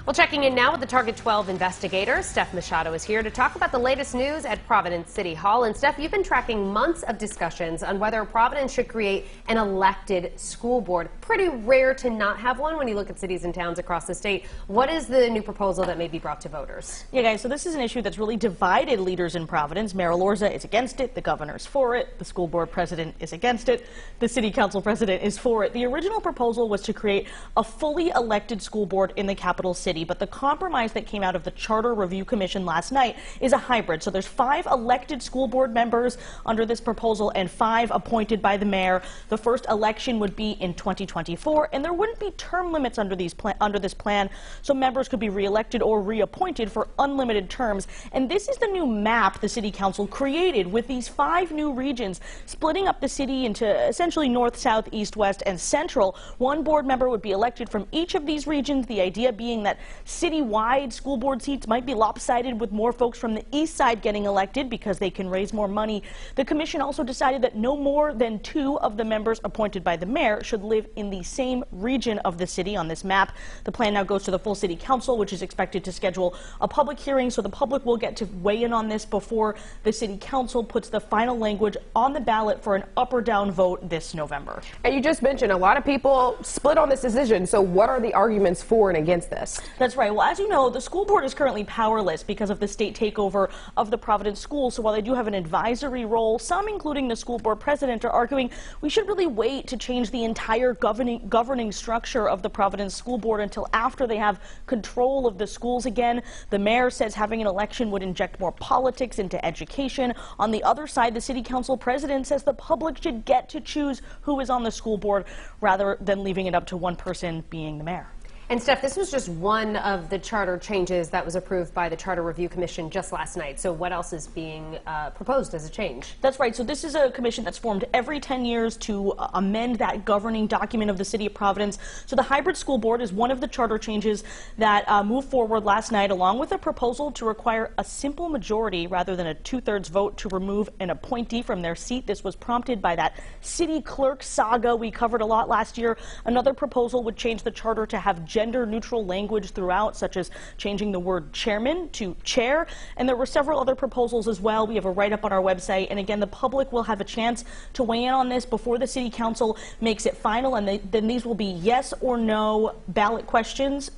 Well, checking in now with the Target 12 investigator, Steph Machado is here to talk about the latest news at Providence City Hall. And Steph, you've been tracking months of discussions on whether Providence should create an elected school board. Pretty rare to not have one when you look at cities and towns across the state. What is the new proposal that may be brought to voters? Yeah, guys, so this is an issue that's really divided leaders in Providence. Mayor Lorza is against it, the governor's for it, the school board president is against it, the city council president is for it. The original proposal was to create a fully elected school board in the capital city. But the compromise that came out of the Charter Review Commission last night is a hybrid. So there's 5 elected school board members under this proposal and 5 appointed by the mayor. The first election would be in 2024, and there wouldn't be term limits under this plan, so members could be reelected or reappointed for unlimited terms. And this is the new map the city council created with these 5 new regions, splitting up the city into essentially north, south, east, west, and central. One board member would be elected from each of these regions, the idea being that citywide school board seats might be lopsided with more folks from the east side getting elected because they can raise more money. The commission also decided that no more than 2 of the members appointed by the mayor should live in the same region of the city on this map. The plan now goes to the full city council, which is expected to schedule a public hearing, so the public will get to weigh in on this before the city council puts the final language on the ballot for an up or down vote this November. And you just mentioned a lot of people split on this decision, so what are the arguments for and against this? That's right. Well, as you know, the school board is currently powerless because of the state takeover of the Providence schools. So while they do have an advisory role, some, including the school board president, are arguing we should really wait to change the entire governing structure of the Providence school board until after they have control of the schools again. The mayor says having an election would inject more politics into education. On the other side, the city council president says the public should get to choose who is on the school board rather than leaving it up to one person, being the mayor. And Steph, this was just one of the charter changes that was approved by the Charter Review Commission just last night. So what else is being proposed as a change? That's right. So this is a commission that's formed every 10 years to amend that governing document of the city of Providence. So the hybrid school board is one of the charter changes that moved forward last night, along with a proposal to require a simple majority rather than a 2/3 vote to remove an appointee from their seat. This was prompted by that city clerk saga we covered a lot last year. Another proposal would change the charter to have gender-neutral language throughout, such as changing the word chairman to chair. And there were several other proposals as well. We have a write-up on our website. And again, the public will have a chance to weigh in on this before the city council makes it final. And then these will be yes or no ballot questions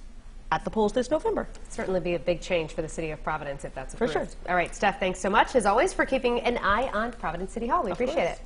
at the polls this November. Certainly be a big change for the city of Providence if that's approved. For sure. All right, Steph, thanks so much, as always, for keeping an eye on Providence City Hall. We appreciate it.